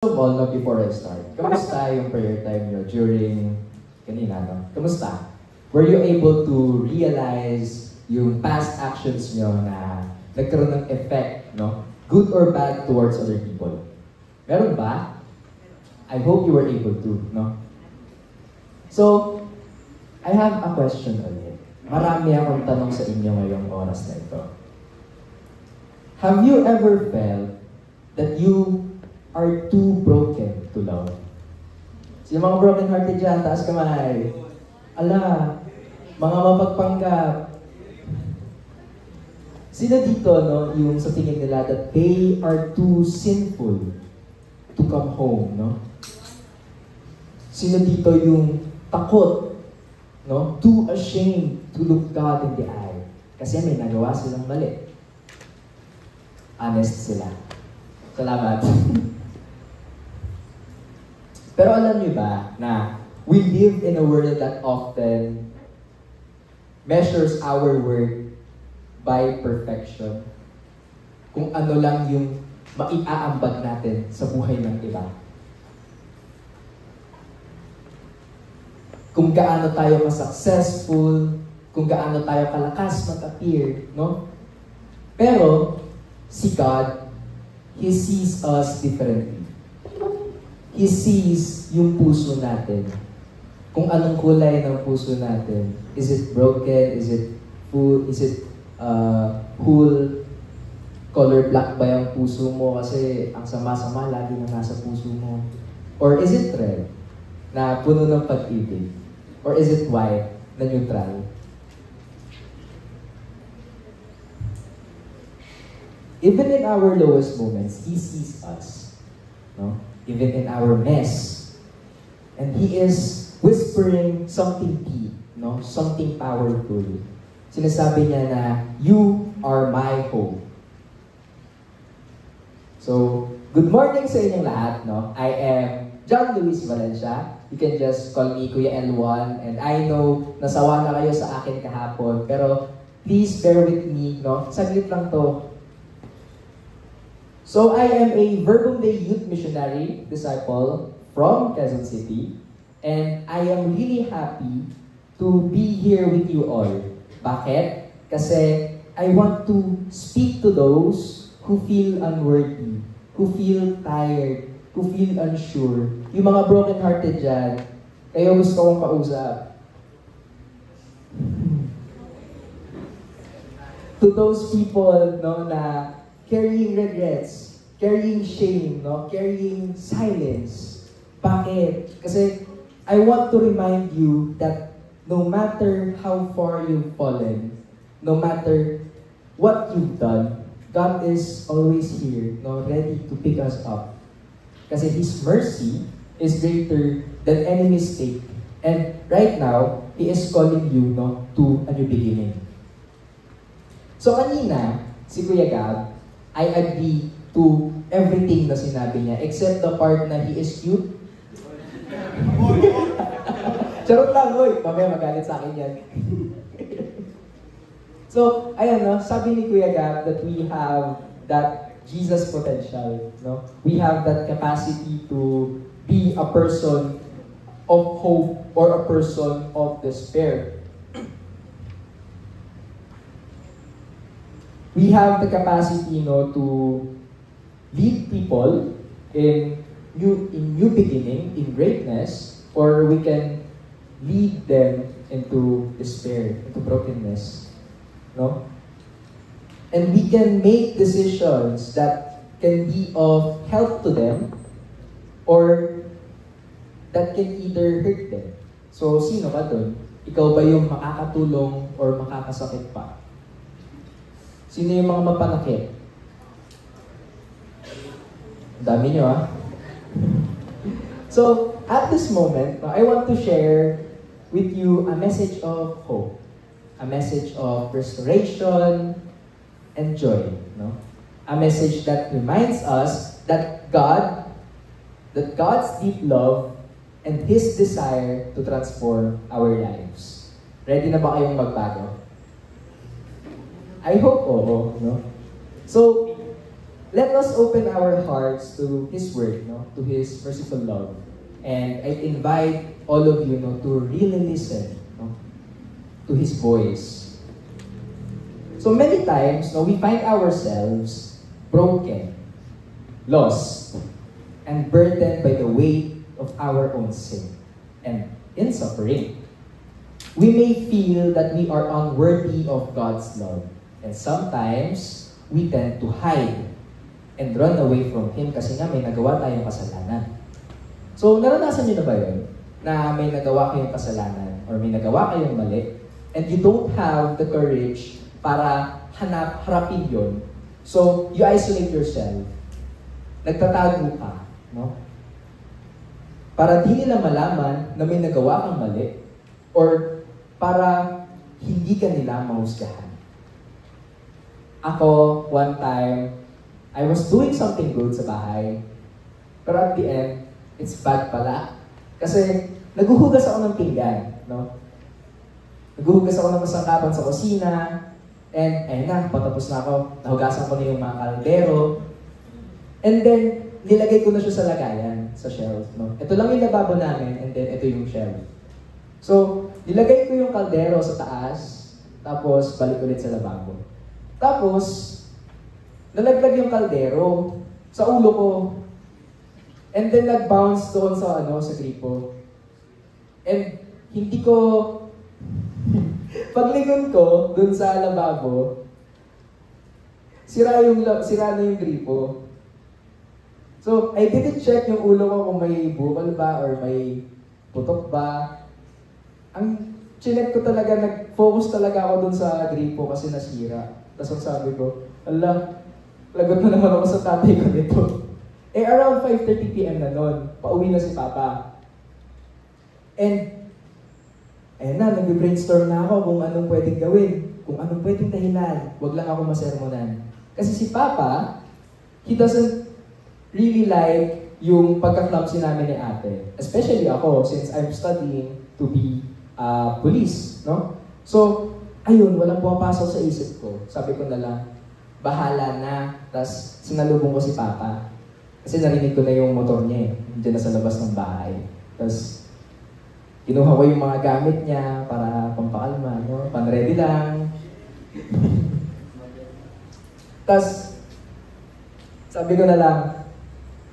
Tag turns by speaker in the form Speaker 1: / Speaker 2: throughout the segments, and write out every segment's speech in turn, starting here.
Speaker 1: First of all, no, before I start, kamusta yung prayer time nyo during kanina, no? Kamusta? Were you able to realize yung past actions nyo na nagkaroon ng effect, no? Good or bad towards other people? Meron ba? I hope you were able to, no? So, I have a question ulit. Marami akong tanong sa inyo ngayong oras na ito. Have you ever felt that you are too broken to love? Yung mga broken-hearted dyan, taas kamay. Ala, mga mapagpanggap. Sino dito, no, yung sa tingin nila that they are too sinful to come home, no? Sino dito yung takot, no? Too ashamed to look God in the eye. Kasi may nagawa silang mali. Honest sila. Salamat. Pero alam niyo ba na we live in a world that often measures our worth by perfection. Kung ano lang yung maiaambag natin sa buhay ng iba. Kung gaano tayo ka-successful, kung gaano tayo kalakas mag-appear, no? Pero, si God, He sees us differently. He sees yung puso natin. Kung anong kulay ng puso natin. Is it broken? Is it full? Is it whole? Color black ba yung puso mo? Kasi ang sama-sama lagi na nasa puso mo. Or is it red? Na puno ng pag-ibig? Or is it white? Na neutral? Even in our lowest moments, He sees us. No? Even in our mess. And He is whispering something deep, no? Something powerful. Sinasabi niya na, you are my hope. So, good morning sa inyong lahat, no? I am John Luis Valencia. You can just call me Kuya L1. And I know, nasawa na kayo sa akin kahapon. Pero, please bear with me, no? Saglit lang to. So, I am a Verbum Dei Youth Missionary Disciple from Quezon City. And I am really happy to be here with you all. Bakit? Kasi I want to speak to those who feel unworthy, who feel tired, who feel unsure. Yung mga broken-hearted dyan, kayo gusto kong kausap. To those people, no, na carrying regrets, carrying shame, no? Carrying silence. Bakit? Kasi I want to remind you that no matter how far you've fallen, no matter what you've done, God is always here, no, ready to pick us up. Kasi His mercy is greater than any mistake. And right now, He is calling you, no, to a new beginning. So kanina, si Kuya Gab, I agree to everything na sinabi niya, except the part na he is cute. Charot lang, oy. Mamaya magalit sa akin yan. So, ayan, no? Sabi ni Kuya Gab that we have that Jesus potential, no? We have that capacity to be a person of hope or a person of despair. We have the capacity, no, to lead people in new beginning, in greatness, or we can lead them into despair, into brokenness, no? And we can make decisions that can be of help to them, or that can either hurt them. So, sino ka dun? Ikaw ba yung makakatulong or makakasakit pa? Sino yung mga mapanakit? Dami nyo, ah. So, at this moment, I want to share with you a message of hope. A message of restoration and joy. No? A message that reminds us that God's deep love and His desire to transform our lives. Ready na ba kayong magbago? I hope oo, no? So, let us open our hearts to His Word, no? To His merciful love. And I invite all of you, no, to really listen, no, to His voice. So many times, no, we find ourselves broken, lost, and burdened by the weight of our own sin and in suffering. We may feel that we are unworthy of God's love, and sometimes we tend to hide and run away from Him kasi nga may nagawa tayong kasalanan. So, naranasan niyo na ba yun? Na may nagawa kayong kasalanan or may nagawa kayong mali and you don't have the courage para harapin yun. So, you isolate yourself. Nagtatago ka, no? Para di nila malaman na may nagawa kang mali or para hindi ka nila mahusgahan. Ako, one time, I was doing something good sa bahay. Pero at the end, it's bad pala. Kasi naghuhugas ako ng pinggan, no? Naghuhugas ako ng masangkapan sa kusina. And ayun na, patapos na ako. Nahugasan ko na yung mga kaldero. And then, nilagay ko na siya sa lagayan, sa shelf, no? Ito lang yung lababo namin, and then ito yung shelf. So, nilagay ko yung kaldero sa taas, tapos balik ulit sa lababo. Tapos, nalaglag yung kaldero sa ulo ko. And then nag-bounce doon sa sa gripo. And hindi ko paglingon ko doon sa lababo, sira na yung gripo. So, I didn't check yung ulo ko kung may bukol ba or may putok ba. Ang chinek ko talaga, nag-focus talaga ako doon sa gripo kasi nasira. Tapos ang sabi ko, ala, lagot na naman ako sa tatay ko nito. Around 5:30 p.m. na noon, pauwi na si Papa. And, ayun na, nag-brainstorm na ako kung anong pwedeng gawin, kung anong pwedeng dahilan. Huwag lang ako masermonan. Kasi si Papa, he doesn't really like yung pagka-clumsy namin ni ate. Especially ako, since I'm studying to be police, no? So, ayun, walang pumapasok sa isip ko. Sabi ko na lang, bahala na. Tapos, sinalubong ko si Papa. Kasi narinig ko na yung motor niya Diyan na sa labas ng bahay. Tapos, kinuha ko yung mga gamit niya para pampakalma, no? Pan-ready lang. Tapos, sabi ko na lang,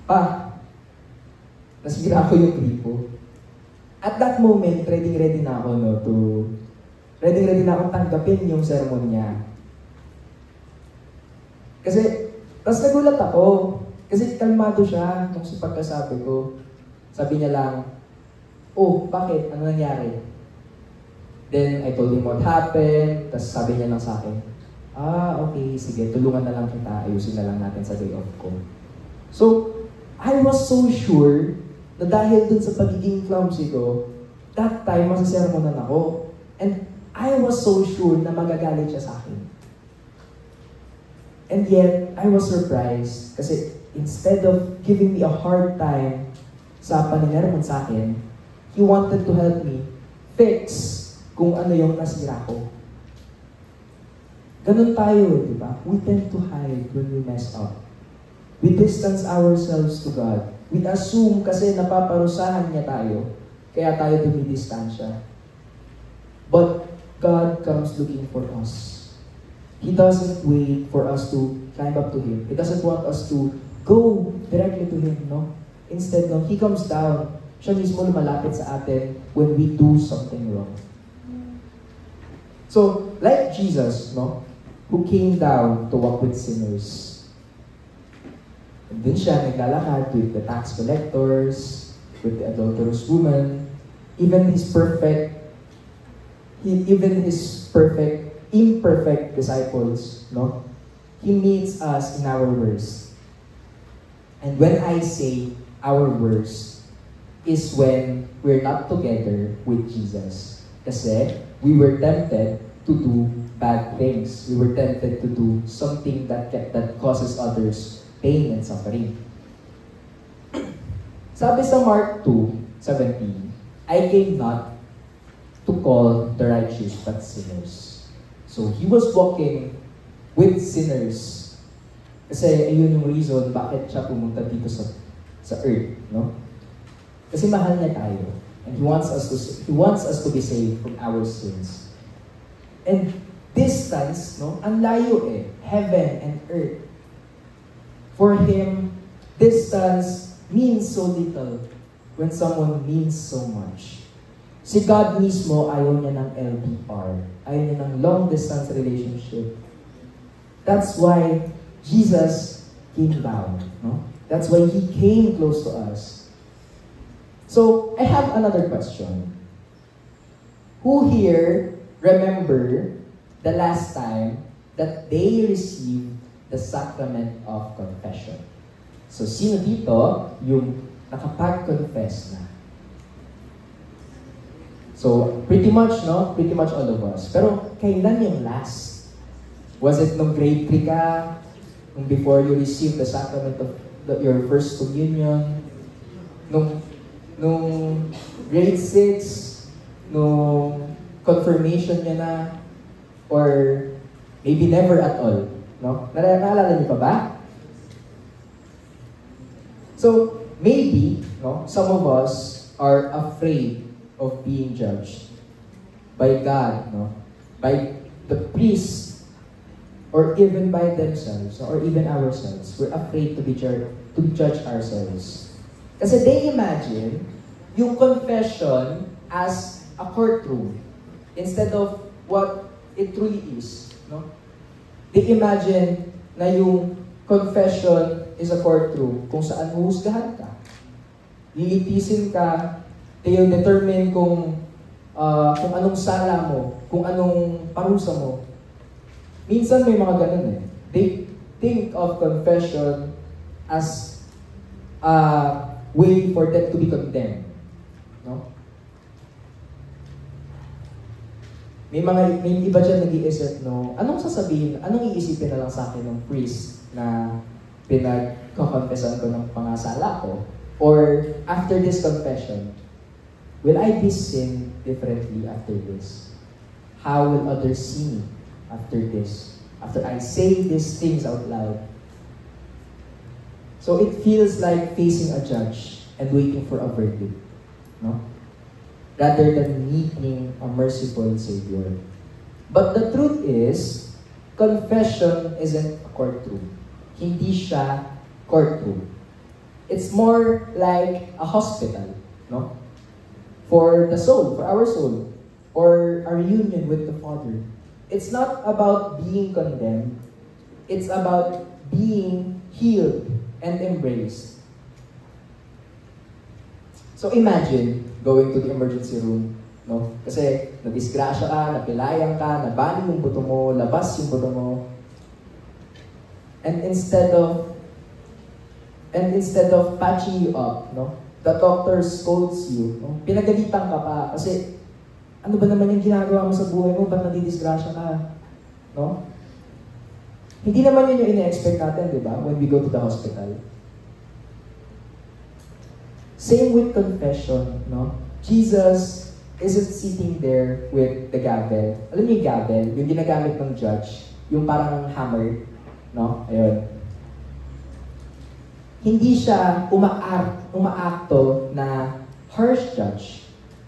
Speaker 1: Pa, nasira ko yung gripo. At that moment, ready na ako, no, ready na akong tanggapin yung sermon niya. Kasi, tapos nagulat ako. Kasi kalmado siya nung sa pagkasabi ko. Sabi niya lang, oh, bakit? Ano nangyari? Then, I told him what happened. Tapos sabi niya lang sa akin, okay, sige, tulungan na lang kita. Ayusin na lang natin sa day off ko. So, I was so sure na dahil dun sa pagiging clumsy ko, that time, masisermonan ako. And I was so sure na magagalit siya sa akin. And yet, I was surprised kasi instead of giving me a hard time sa paninirmon sa akin, he wanted to help me fix kung ano yung nasira ko. Ganun tayo, di ba? We tend to hide when we mess up. We distance ourselves to God. We assume kasi napaparusahan niya tayo, kaya tayo dumidistansya. But God comes looking for us. He doesn't wait for us to climb up to Him. He doesn't want us to go directly to Him, no? Instead, no, He comes down. Siya mismo lumalapit sa atin when we do something wrong. So, like Jesus, no, who came down to walk with sinners. And then siya naglalakad with the tax collectors, with the adulterous woman, even his imperfect disciples, no? He meets us in our worst. And when I say our worst, is when we're not together with Jesus. Kasi we were tempted to do bad things. We were tempted to do something that causes others pain and suffering. Sabi sa Mark 2:17, I came not to call the righteous but sinners. So he was walking with sinners Kasi ayun yung reason bakit siya pumunta dito sa earth, no? Kasi mahal niya tayo. And He wants us to be saved from our sins. And distance, no? Ang layo eh. Heaven and earth. For Him, distance means so little when someone means so much. Si God mismo, ayaw niya ng LDR. Ayaw niya ng long distance relationship. That's why Jesus came down. No? That's why He came close to us. So, I have another question. Who here remember the last time that they received the sacrament of confession? So, sino dito yung nakapag-confess na? So, pretty much, no? Pretty much all of us. Pero, kailan yung last? Was it nung grade 3 ka? Nung before you received the sacrament of your first communion? Nung grade 6? Nung confirmation niya na? Or maybe never at all? No? Naalala niyo pa ba? So, maybe, no, some of us are afraid of being judged by God, no? By the priest, or even by themselves, or even ourselves. We're afraid to be judge ourselves. Kasi they imagine yung confession as a courtroom instead of what it truly is, no? They imagine na yung confession is a courtroom kung saan huhusgahan ka. Lilitisin ka, they'll determine kung anong sala mo, kung anong parusa mo. Minsan may mga ganun eh. They think of confession as a way for them to be condemned. No? May iba dyan nag-iisip, no? Anong sasabihin, anong iisipin na lang sa akin ng priest na pinag-confessan ko ng pangasala ko? Or after this confession, will I be seen differently after this? How will others see me after this? After I say these things out loud? So it feels like facing a judge and waiting for a verdict, no? Rather than meeting a merciful Savior. But the truth is, confession isn't a courtroom. Hindi siya courtroom. It's more like a hospital, no? For the soul, for our soul, or a reunion with the Father. It's not about being condemned. It's about being healed and embraced. So imagine going to the emergency room, no? Kasi nadisgrasya ka, napilayan ka, nabali yung buto mo, labas yung buto mo. And instead of patching you up, no? The doctor scolds you, no? Pinagalitan ka pa kasi ano ba naman yung ginagawa mo sa buhay mo? Ba't nadidisgrasya ka? No? Hindi naman yun yung ina-expect natin, di ba? When we go to the hospital. Same with confession, no? Jesus isn't sitting there with the gavel. Alam niyo yung gavel? Yung ginagamit ng judge. Yung parang hammer, no? Ayun. Hindi siya umaakto na harsh judge.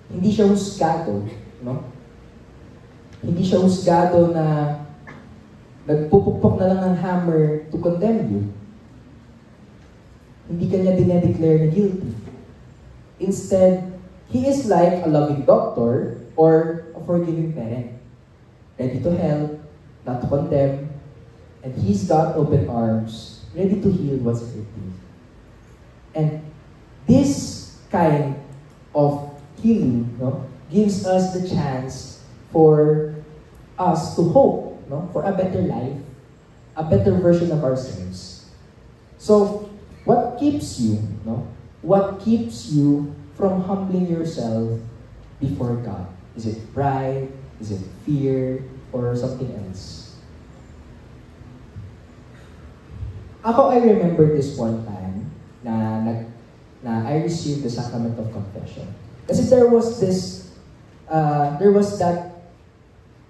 Speaker 1: Hindi siya husgado, no? Hindi siya husgado na nagpupukpok na lang ng hammer to condemn you. Hindi kanya dinedeclare na guilty. Instead, he is like a loving doctor or a forgiving parent. Ready to help, not to condemn, and he's got open arms, ready to heal what's hurting. And this kind of healing, no, gives us the chance for us to hope, no, for a better life, a better version of ourselves. So, what keeps you, no? What keeps you from humbling yourself before God? Is it pride? Is it fear? Or something else? Ako, I remember this one time na I received the sacrament of confession. Kasi there was that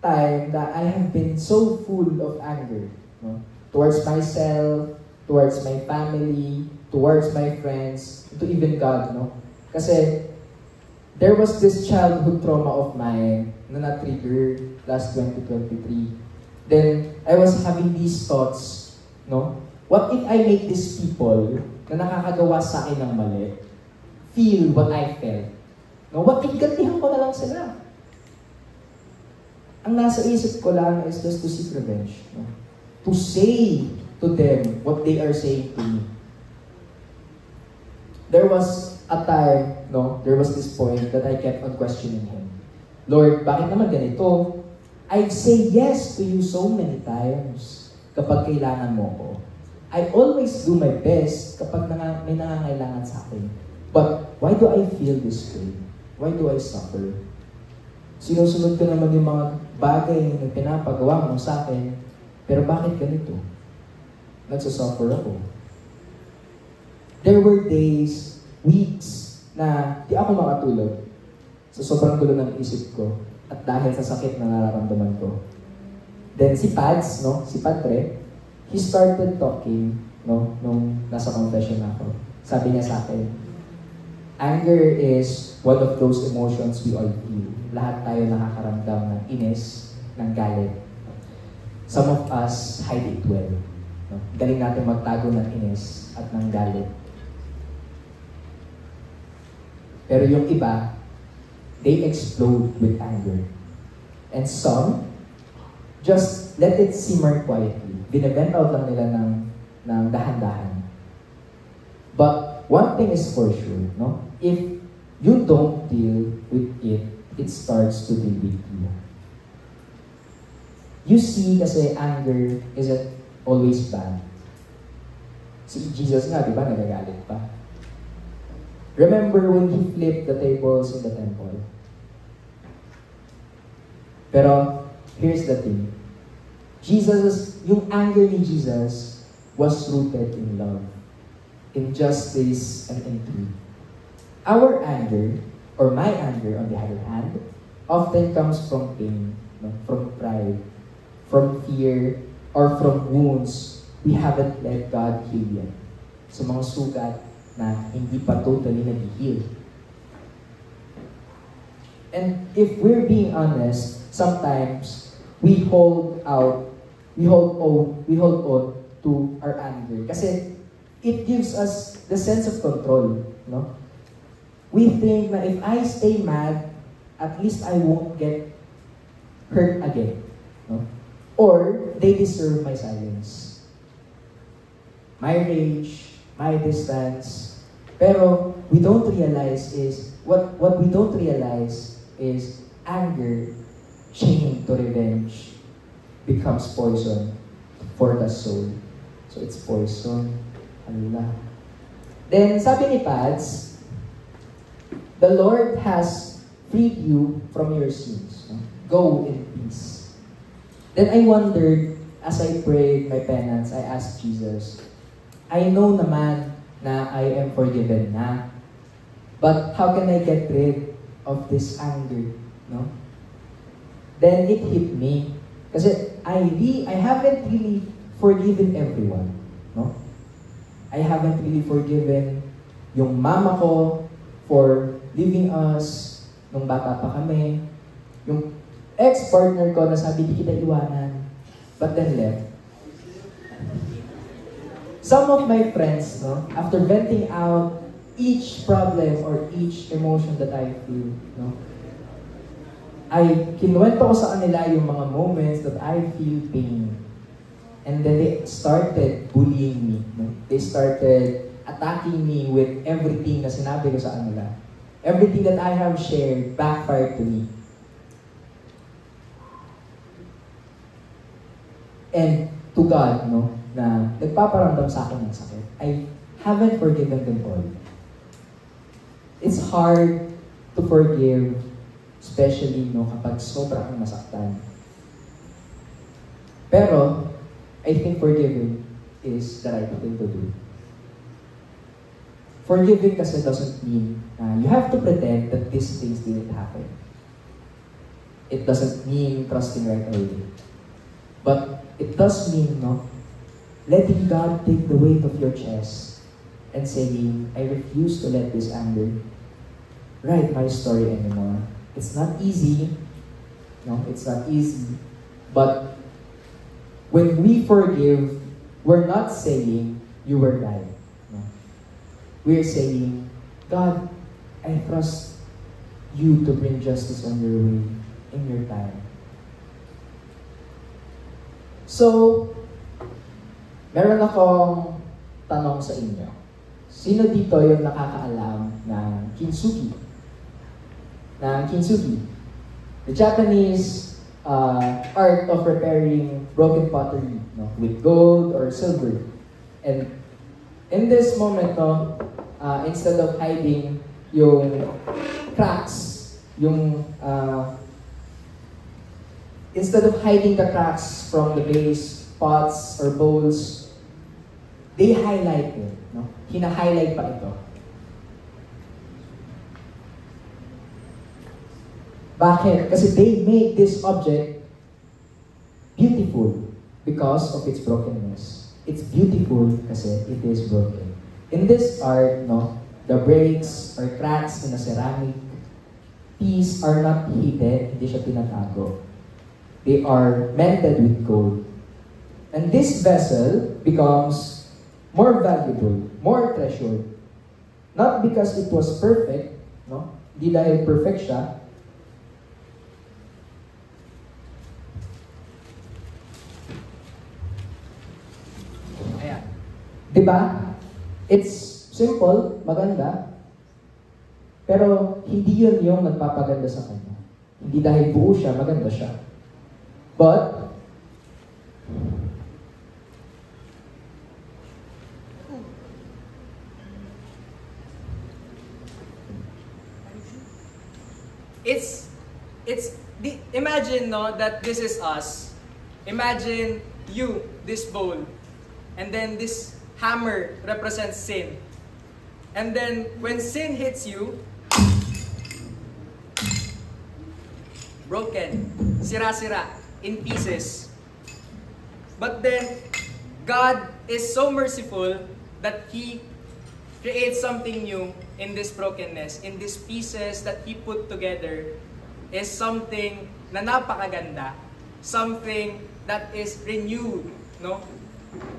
Speaker 1: time that I have been so full of anger, no? Towards myself, towards my family, towards my friends, to even God, no? Kasi, there was this childhood trauma of mine na na-trigger last 2023. Then, I was having these thoughts, no? What if I make these people na nakakagawa sa akin ng mali feel what I felt? No? What if gantihan ko na lang sila? Ang nasa isip ko lang is just to seek revenge. No? To say to them what they are saying to me. There was a time, no? There was this point that I kept on questioning Him. Lord, bakit naman ganito? I say yes to you so many times kapag kailangan mo ko. I always do my best kapag may nangangailangan sa akin. But why do I feel this way? Why do I suffer? Sinusunod ko naman yung mga bagay na pinapagawa mo sa akin, pero bakit ganito? Nagsasuffer ako. There were days, weeks, na di ako makatulog sa sobrang gulo ng isip ko at dahil sa sakit na nararamdaman ko. Then si Pads, no? Si Padre, he started talking, no? Nung nasa confession ako. Sabi niya sa akin, anger is one of those emotions we all feel. Lahat tayo nakakaramdam ng inis, ng galit. Some of us hide it well. No? Galing natin magtago ng inis at ng galit. Pero yung iba, they explode with anger. And some, just let it simmer quietly. Binevent out lang nila ng dahan-dahan. But one thing is for sure, no? If you don't deal with it, it starts to deal with you. You see, kasi anger isn't always bad. Si Jesus nga, di ba, nagagalit pa? Remember when He flipped the tables in the temple? Pero, here's the thing. Yung anger ni Jesus was rooted in love, in justice, and in truth. Our anger, or my anger on the other hand, often comes from pain, no? From pride, from fear, or from wounds we haven't let God heal yet. So mga sugat na hindi pa totally nag-heal. And if we're being honest, sometimes we hold on to our anger. Kasi it gives us the sense of control, no? We think na if I stay mad, at least I won't get hurt again, no? Or they deserve my silence, my rage, my distance. Pero we don't realize is what we don't realize is anger chained to revenge becomes poison for the soul. So it's poison. Allah. Then sabi ni Pads, the Lord has freed you from your sins. No? Go in peace. Then I wondered, as I prayed my penance, I asked Jesus, I know naman na I am forgiven na, but how can I get rid of this anger? No? Then it hit me. Kasi I haven't really forgiven everyone. No? I haven't really forgiven yung mama ko for leaving us nung bata pa kami. Yung ex-partner ko na sabi, di kita iwanan, but then left. Some of my friends, no, after venting out each problem or each emotion that I feel, no, kinuwento ko sa kanila yung mga moments that I feel pain. And then they started bullying me. No? They started attacking me with everything na sinabi ko sa kanila. Everything that I have shared backfired to me. And to God, no, na nagpaparamdam sa akin ng sakit, I haven't forgiven them all. It's hard to forgive, especially no, kapag sobrang masaktan. Pero, I think forgiving is the right thing to do. Forgiving kasi doesn't mean you have to pretend that these things didn't happen. It doesn't mean trusting right away. But it does mean, no, letting God take the weight of your chest and saying, I refuse to let this anger write my story anymore. It's not easy. No, it's not easy. But when we forgive, we're not saying you were right. No. We're saying, God, I trust you to bring justice on your way in your time. So, meron akong tanong sa inyo. Sino dito yung nakakaalam ng kintsugi? The Japanese art of repairing broken pottery, no, with gold or silver. And in this moment, no, instead of hiding yung cracks, instead of hiding the cracks from the base, pots, or bowls, they highlight it. No? Hina-highlight pa ito. Bakit? Kasi they make this object beautiful because of its brokenness. It's beautiful kasi it is broken. In this art, no, the breaks or cracks in a ceramic piece are not hidden, hindi siya tinatago. They are mended with gold. And this vessel becomes more valuable, more treasured. Not because it was perfect, no? Hindi dahil perfect siya. Ayan. Diba? It's simple, maganda, pero hindi yun yung nagpapaganda sa kanya. Hindi dahil buo siya, maganda siya. But,
Speaker 2: imagine, no, that this is us. Imagine you, this bowl, and then this hammer represents sin. And then when sin hits you, broken, sira-sira, in pieces. But then God is so merciful that He creates something new in this brokenness, in these pieces that He put together is something na napakaganda, something that is renewed, no?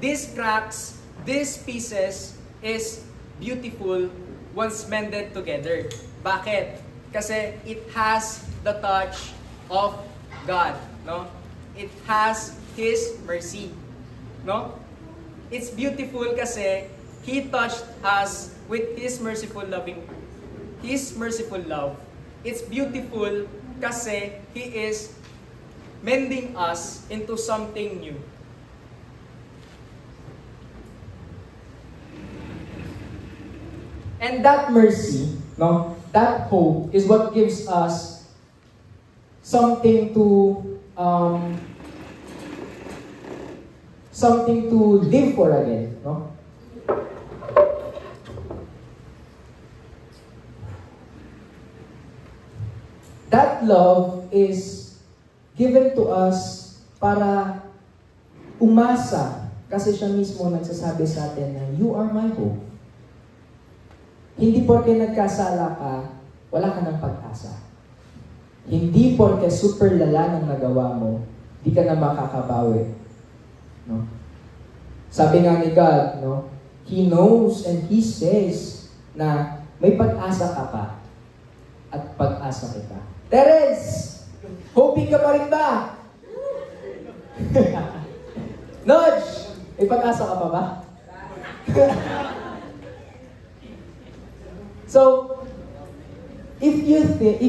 Speaker 2: These cracks, these pieces is beautiful once mended together. Bakit? Kasi it has the touch of God, no? It has His mercy, no? It's beautiful kasi He touched us with His merciful love. It's beautiful kasi He is mending us into something new.
Speaker 1: And that mercy, no, that hope is what gives us something to live for again, no? That love is given to us para umasa, kasi siya mismo nagsasabi sa atin na you are my hope. Hindi porke nagkasala ka, wala ka ng pag-asa. Hindi porke super lala ng nagawa mo, di ka na makakabawi. No? Sabi nga ni God, no, He knows and He says na may pag-asa ka pa at pag-asa kita. Terence! Hoping ka pa rin ba? Nodge! May pag-asa ka pa ba? So, if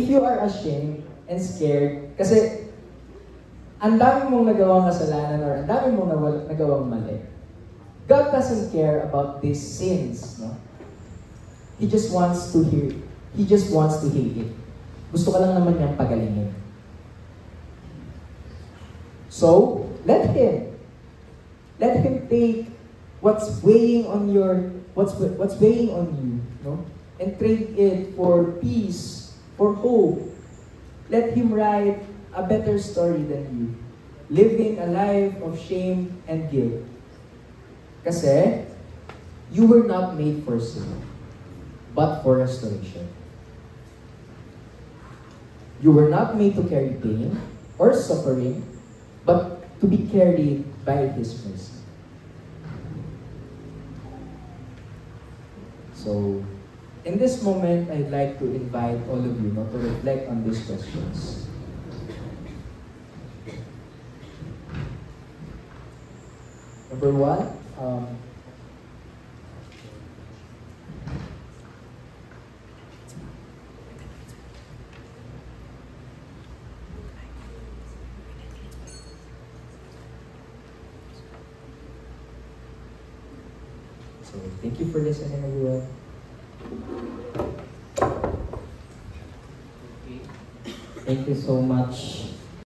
Speaker 1: you are ashamed and scared, kasi ang dami mong nagawang kasalanan or ang dami mong nagawang mali, God doesn't care about these sins, no? He just wants to hear it. He just wants to hear it. Gusto ka lang naman niyang pagalingin. So, let Him take what's weighing on you, no? And trade it for peace, for hope. Let Him write a better story than you, living a life of shame and guilt. Kasi, you were not made for sin, but for restoration. You were not made to carry pain or suffering, but to be carried by His mercy. So, in this moment, I'd like to invite all of you to reflect on these questions. Number one, so thank you for listening, everyone.
Speaker 3: Thank you so much,